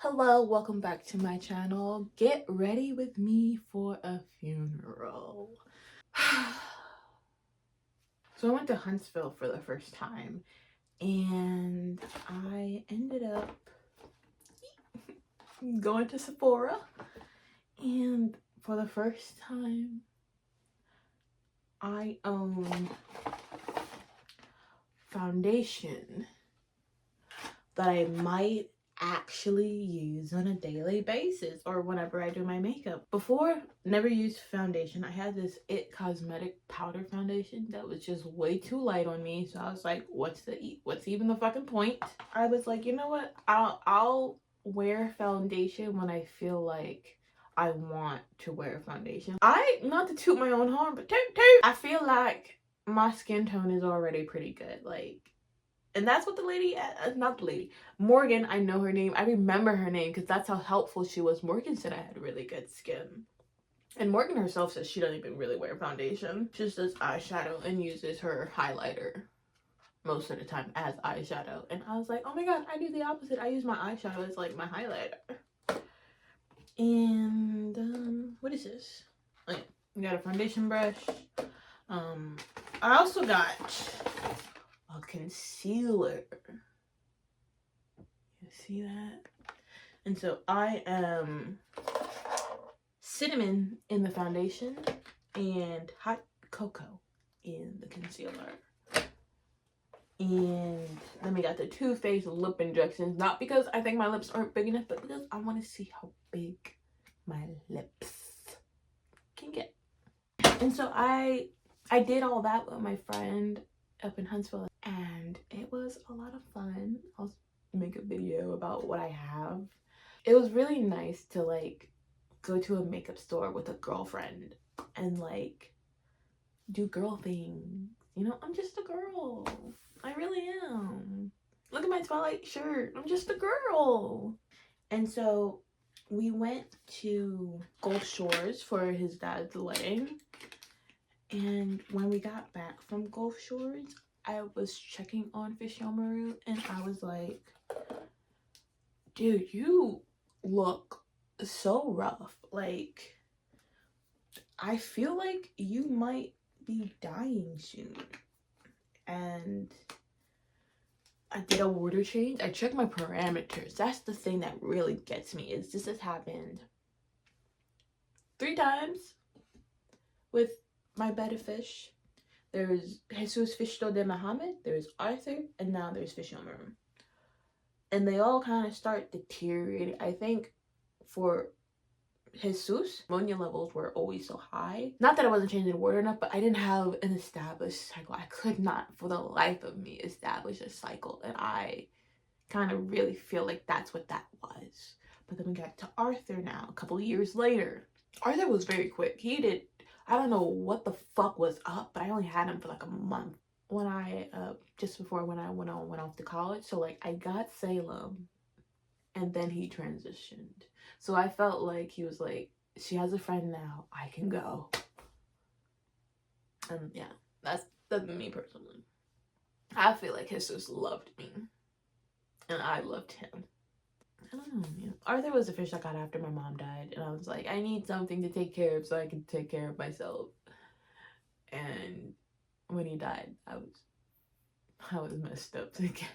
Hello, welcome back to my channel. Get ready with me for a funeral. So I went to Huntsville for the first time and I ended up going to Sephora, and for the first time I own foundation that I might actually use on a daily basis or whenever I do my makeup. Before, never used foundation. I had this It Cosmetic powder foundation that was just way too light on me, so I was like, what's even the fucking point? I was like, you know what, I'll wear foundation when I feel like I want to wear foundation. Not to toot my own horn, but toot toot, I feel like my skin tone is already pretty good, like, and that's what the lady, not the lady, Morgan, I know her name. I remember her name because that's how helpful she was. Morgan said I had really good skin. And Morgan herself says she doesn't even really wear foundation. She just does eyeshadow and uses her highlighter most of the time as eyeshadow. And I was like, oh my god, I do the opposite. I use my eyeshadow as like my highlighter. And what is this? Oh, yeah. We got a foundation brush. I also got a concealer. You see that? And so I am cinnamon in the foundation and hot cocoa in the concealer. And then we got the Too Faced lip injections. Not because I think my lips aren't big enough, but because I want to see how big my lips can get. And so I did all that with my friend up in Huntsville, and it was a lot of fun. I'll make a video about what I have. It was really nice to like go to a makeup store with a girlfriend and like do girl things. You know, I'm just a girl. I really am. Look at my Twilight shirt. I'm just a girl. And so we went to Gulf Shores for his dad's wedding. And when we got back from Gulf Shores, I was checking on Fishomaru and I was like, dude, you look so rough. Like, I feel like you might be dying soon. And I did a water change. I checked my parameters. That's the thing that really gets me, is this has happened 3 times with my betta fish. There's Jesus Fishto de Muhammad, there's Arthur, and now there's Fishomaru. And they all kind of start deteriorating. I think for Jesus, ammonia levels were always so high. Not that I wasn't changing the water enough, but I didn't have an established cycle. I could not, for the life of me, establish a cycle. And I kind of really feel like that's what that was. But then we got to Arthur now, a couple of years later. Arthur was very quick. He did, I don't know what the fuck was up, but I only had him for like a month. When I, just before when I went off to college. So like I got Salem and then he transitioned. So I felt like he was like, she has a friend now, I can go. And yeah, that's me personally. I feel like Jesus loved me and I loved him. I don't know, man. Arthur was the fish I got after my mom died, and I was like, I need something to take care of so I can take care of myself. And when he died, I was messed up again.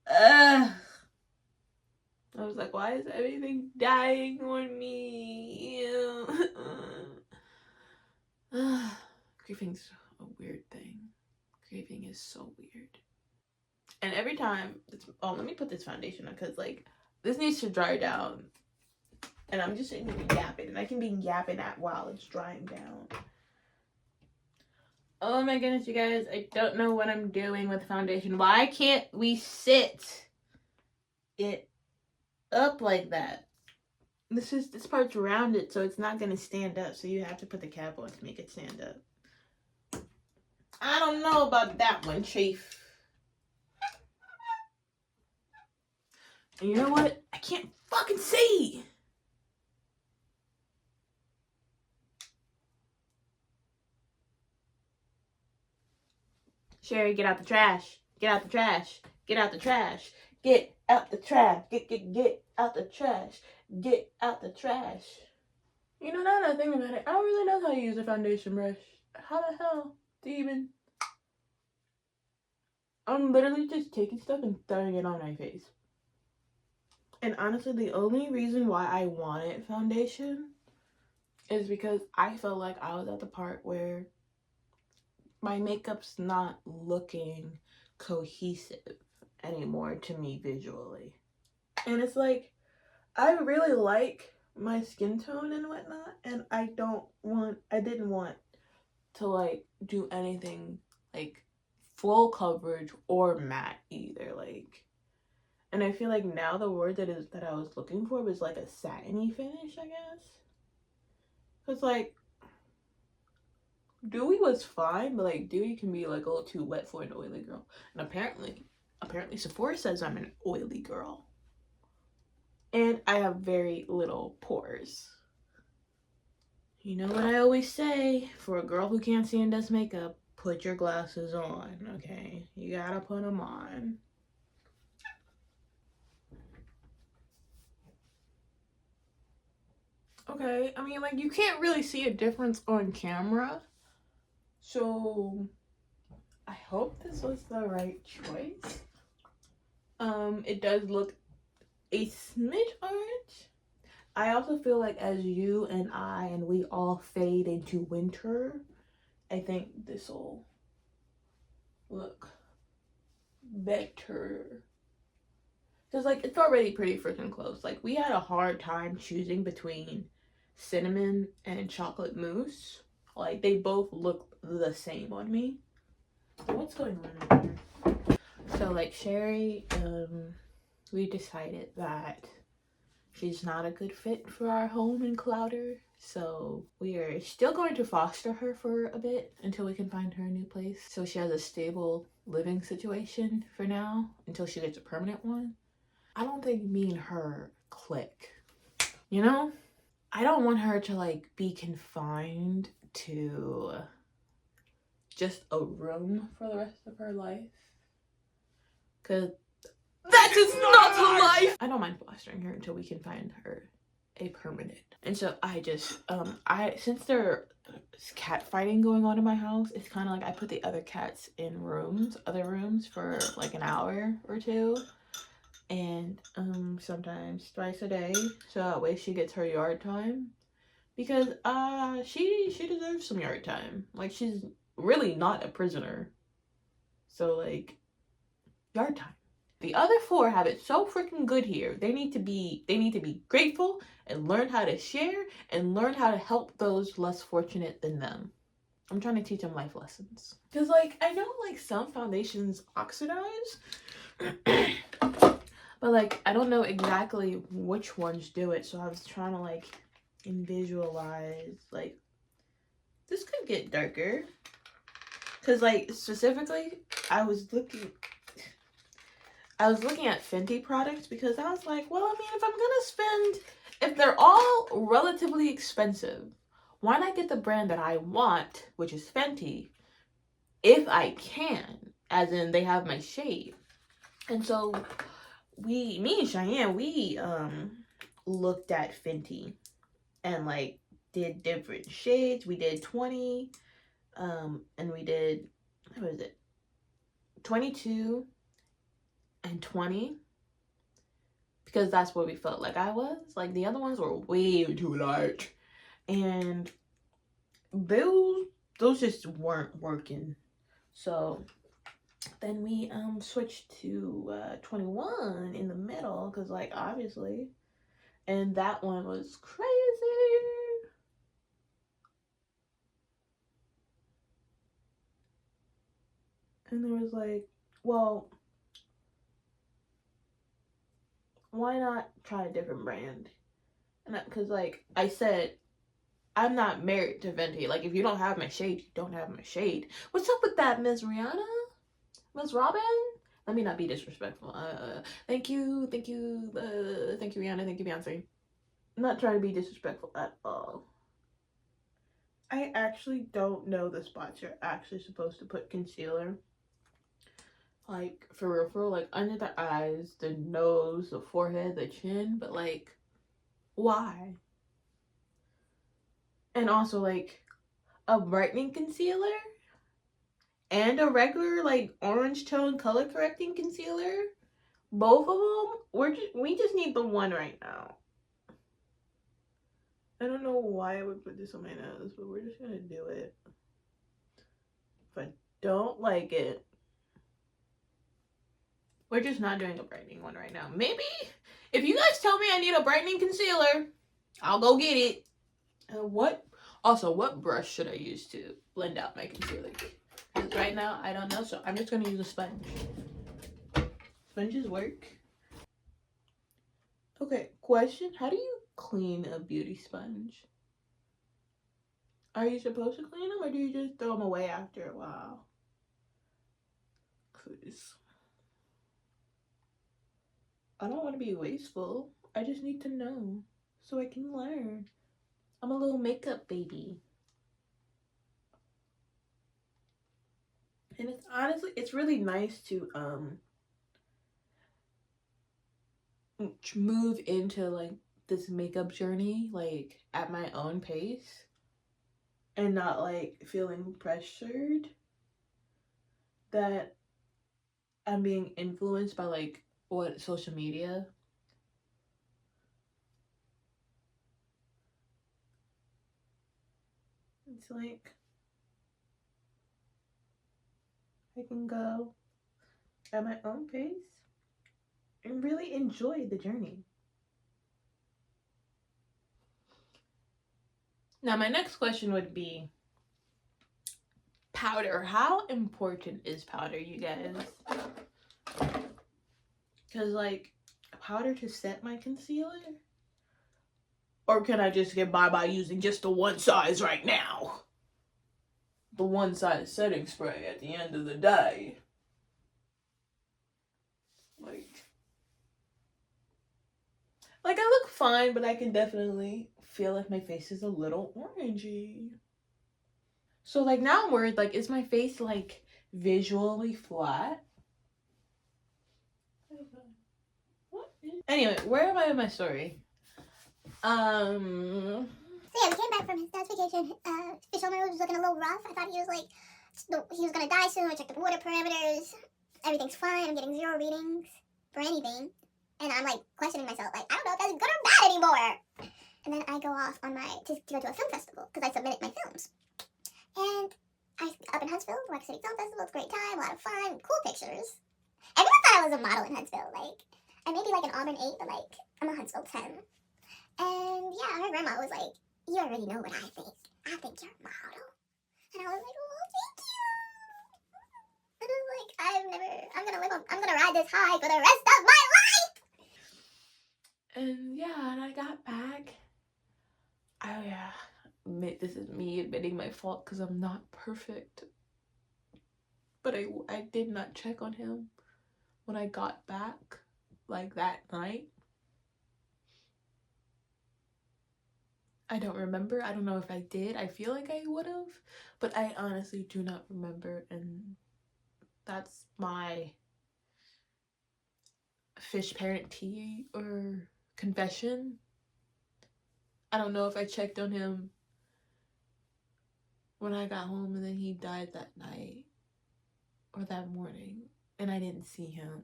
I was like, why is everything dying on me? Grieving's a weird thing. Grieving is so weird. And every time, let me put this foundation on because like this needs to dry down. And I'm just sitting here yapping, and I can be yapping at while it's drying down. Oh my goodness, you guys, I don't know what I'm doing with foundation. Why can't we sit it up like that? This part's rounded, so it's not gonna stand up, so you have to put the cap on to make it stand up. I don't know about that one, Chief. And you know what? I can't fucking see! Sherry, get out the trash. Get out the trash. Get out the trash. Get out the trash. Get out the trash. Get out the trash. You know, now that I think about it, I don't really know how to use a foundation brush. How the hell do you even... I'm literally just taking stuff and throwing it on my face. And honestly, the only reason why I wanted foundation is because I felt like I was at the part where my makeup's not looking cohesive anymore to me visually. And it's like, I really like my skin tone and whatnot, and I didn't want to like do anything like full coverage or matte either. Like, and I feel like now the word that I was looking for was like a satiny finish, I guess. Cause like dewy was fine, but like dewy can be like a little too wet for an oily girl. And apparently Sephora says I'm an oily girl. And I have very little pores. You know what I always say, for a girl who can't see and does makeup, put your glasses on, okay? You gotta put them on. Okay, I mean, like, you can't really see a difference on camera. So, I hope this was the right choice. It does look a smidge orange. I also feel like as you and we all fade into winter, I think this will look better. Because, like, it's already pretty freaking close. Like, we had a hard time choosing between cinnamon and chocolate mousse. Like, they both look the same on me. So what's going on here? So, like, Sherry, we decided that she's not a good fit for our home in Clowder. So we are still going to foster her for a bit until we can find her a new place. So she has a stable living situation for now until she gets a permanent one. I don't think me and her click. You know? I don't want her to like be confined to just a room for the rest of her life. Cause that is not life! I don't mind fostering her until we can find her a permanent. And so I just, since there's cat fighting going on in my house, it's kind of like I put the other cats in other rooms for like an hour or two. And sometimes twice a day, so that way she gets her yard time. Because she deserves some yard time. Like, she's really not a prisoner. So like, yard time. The other four have it so freaking good here. They need to be grateful and learn how to share and learn how to help those less fortunate than them. I'm trying to teach them life lessons. Cause like, I know like some foundations oxidize, but like, I don't know exactly which ones do it. So I was trying to like visualize, like, this could get darker. Cause like, specifically, I was looking at Fenty products because I was like, well, I mean, if I'm gonna spend, if they're all relatively expensive, why not get the brand that I want, which is Fenty, if I can, as in they have my shade. And so me and Cheyenne, we looked at Fenty and like did different shades. We did 20, and we did, what was it, 22 and 20, because that's what we felt like I was. Like, the other ones were way too large, and those just weren't working. So then we switched to 21 in the middle, because like, obviously, and that one was crazy. And there was like, well, why not try a different brand? And because like I said, I'm not married to Fenty. Like, if you don't have my shade, you don't have my shade. What's up with that, Miss Rihanna? Miss Robin? Let me not be disrespectful. Thank you, thank you, Rihanna, thank you, Beyonce. I'm not trying to be disrespectful at all. I actually don't know the spots you're actually supposed to put concealer. Like, for real, like, under the eyes, the nose, the forehead, the chin, but, like, why? And also, like, a brightening concealer and a regular, like, orange tone color correcting concealer. Both of them, we just need the one right now. I don't know why I would put this on my nose, but we're just gonna do it. If I don't like it, we're just not doing a brightening one right now. Maybe if you guys tell me I need a brightening concealer, I'll go get it. What brush should I use to blend out my concealer? Because right now I don't know, so I'm just gonna use a sponge. Sponges work. Okay, question: how do you clean a beauty sponge? Are you supposed to clean them, or do you just throw them away after a while? Cause I don't want to be wasteful. I just need to know so I can learn. I'm a little makeup baby. And it's honestly, it's really nice to move into like this makeup journey like at my own pace and not like feeling pressured that I'm being influenced by like what social media. It's like I can go at my own pace and really enjoy the journey. Now, my next question would be powder. How important is powder, you guys? Because, like, powder to set my concealer? Or can I just get by using just the one size right now? The one size setting spray at the end of the day. Like I look fine, but I can definitely feel like my face is a little orangey. So like now I'm worried, like, is my face like visually flat? Anyway, where am I in my story? So yeah, we came back from his dad's vacation. Fish Homer was looking a little rough. I thought he was like, he was gonna die soon. I checked the water parameters. Everything's fine. I'm getting 0 readings for anything. And I'm like questioning myself, like, I don't know if that's good or bad anymore. And then I go off on to go to a film festival because I submitted my films. And up in Huntsville, Wax City Film Festival. It's a great time, a lot of fun, cool pictures. Everyone thought I was a model in Huntsville. Like, I may be like an Auburn 8, but like, I'm a Huntsville 10. And yeah, her grandma was like, you already know what I think. I think you're a model. And I was like, oh, thank you. And I was like, I'm gonna ride this high for the rest of my life. And yeah, and I got back. Oh yeah, this is me admitting my fault because I'm not perfect. But I did not check on him when I got back, like that night. I don't remember. I don't know if I did. I feel like I would have, but I honestly do not remember, and that's my fish parent tea or confession. I don't know if I checked on him when I got home and then he died that night or that morning and I didn't see him.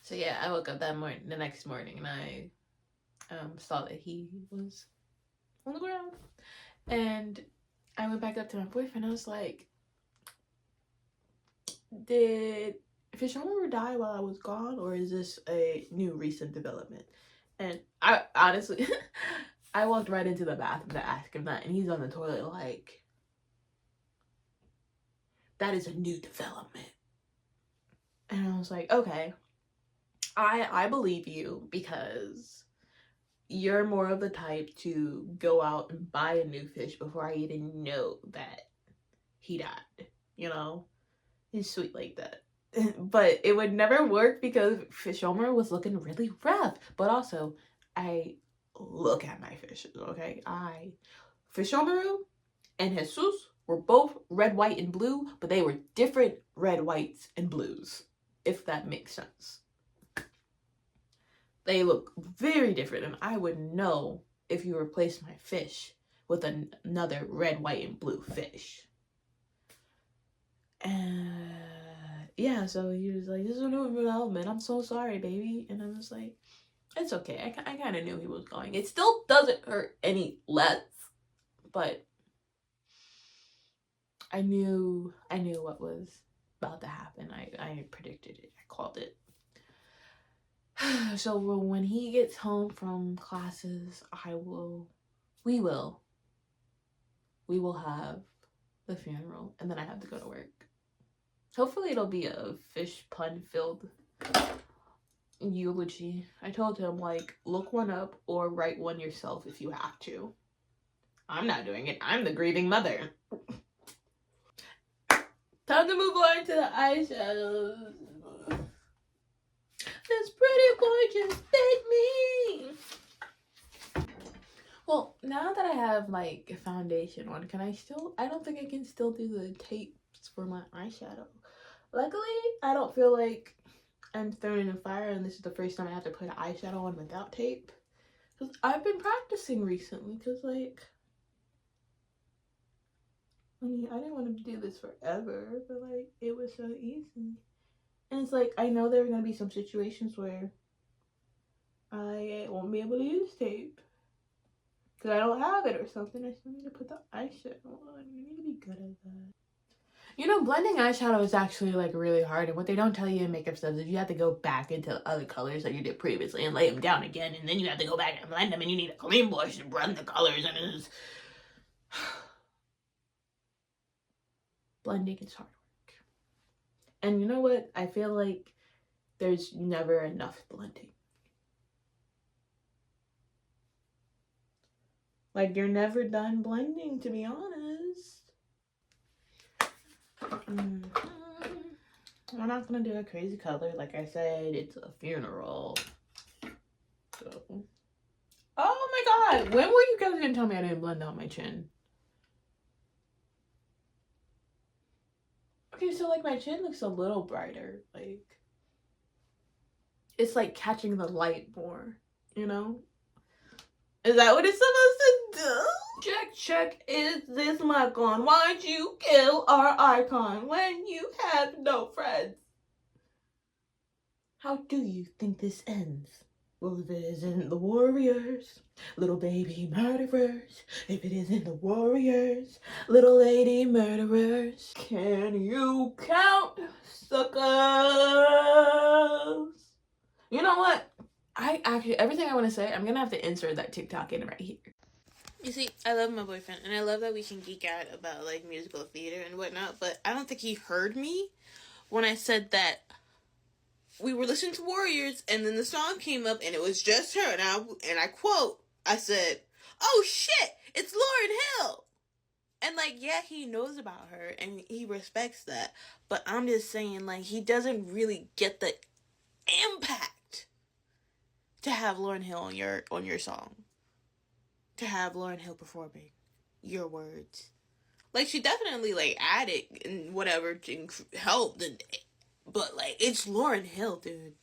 So yeah, I woke up the next morning, and I saw that he was on the ground. And I went back up to my boyfriend. I was like, did Fish Homer die while I was gone, or is this a new recent development? And I honestly, I walked right into the bathroom to ask him that, and he's on the toilet like, that is a new development. And I was like, okay, I believe you, because you're more of the type to go out and buy a new fish before I even know that he died, you know? He's sweet like that. But it would never work because Fish Homer was looking really rough. But also, I look at my fishes, okay? Fish Homer and Jesus were both red, white, and blue, but they were different red, whites, and blues, if that makes sense. They look very different, and I would know if you replaced my fish with another red, white, and blue fish. And yeah, so he was like, this is a new development. I'm so sorry, baby. And I was like, it's okay. I kind of knew he was going. It still doesn't hurt any less, but I knew what was about to happen. I predicted it. I called it. So when he gets home from classes, we will have the funeral, and then I have to go to work. Hopefully it'll be a fish pun filled eulogy. I told him, like, look one up or write one yourself if you have to. I'm not doing it. I'm the grieving mother. Time to move on to the eyeshadows. This pretty boy just bit me. Well, now that I have like a foundation on, I don't think I can still do the tapes for my eyeshadow. Luckily, I don't feel like I'm thrown in a fire, and this is the first time I have to put eyeshadow on without tape. Because I've been practicing recently, because like, I mean, I didn't want to do this forever, but like, it was so easy. And it's like, I know there are going to be some situations where I won't be able to use tape because I don't have it or something. I still need to put the eyeshadow on. You need to be good at that. You know, blending eyeshadow is actually like really hard, and what they don't tell you in makeup stuff is you have to go back into other colors that you did previously and lay them down again, and then you have to go back and blend them, and you need a clean brush to blend the colors, and it's blending is hard work. And you know what? I feel like there's never enough blending. Like, you're never done blending, to be honest. We're not gonna do a crazy color. Like I said, it's a funeral. So. Oh my god! When were you guys gonna tell me I didn't blend out my chin? Okay, so like my chin looks a little brighter. Like, it's like catching the light more, you know? Is that what it's supposed to do? Check, is this mic on? Why'd you kill our icon when you have no friends? How do you think this ends? Well, if it isn't the Warriors, little baby murderers. If it isn't the Warriors, little lady murderers. Can you count, suckers? You know what? I actually, everything I want to say, I'm gonna have to insert that TikTok in right here. You see, I love my boyfriend, and I love that we can geek out about, like, musical theater and whatnot, but I don't think he heard me when I said that we were listening to Warriors, and then the song came up, and it was just her, and I quote, I said, oh shit, it's Lauryn Hill! And, like, yeah, he knows about her, and he respects that, but I'm just saying, like, he doesn't really get the impact to have Lauryn Hill on your song. To have Lauryn Hill performing your words. Like, she definitely, like, added and whatever to help, but, like, it's Lauryn Hill, dude.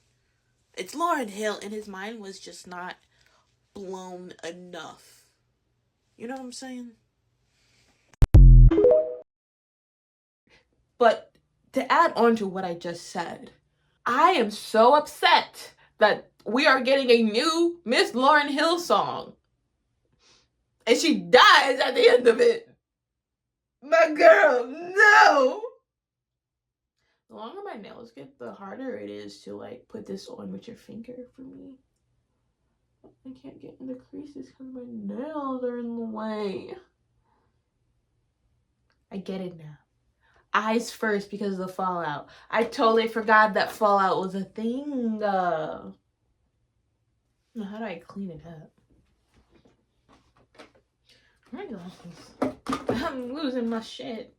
It's Lauryn Hill, and his mind was just not blown enough. You know what I'm saying? But to add on to what I just said, I am so upset that we are getting a new Miss Lauryn Hill song. And she dies at the end of it. My girl, no! The longer my nails get, the harder it is to, like, put this on with your finger for me. I can't get in the creases because my nails are in the way. I get it now. Eyes first because of the fallout. I totally forgot that fallout was a thing. Now, how do I clean it up? My glasses. I'm losing my shit.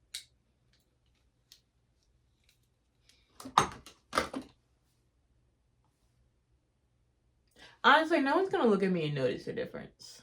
Honestly, no one's gonna look at me and notice the difference.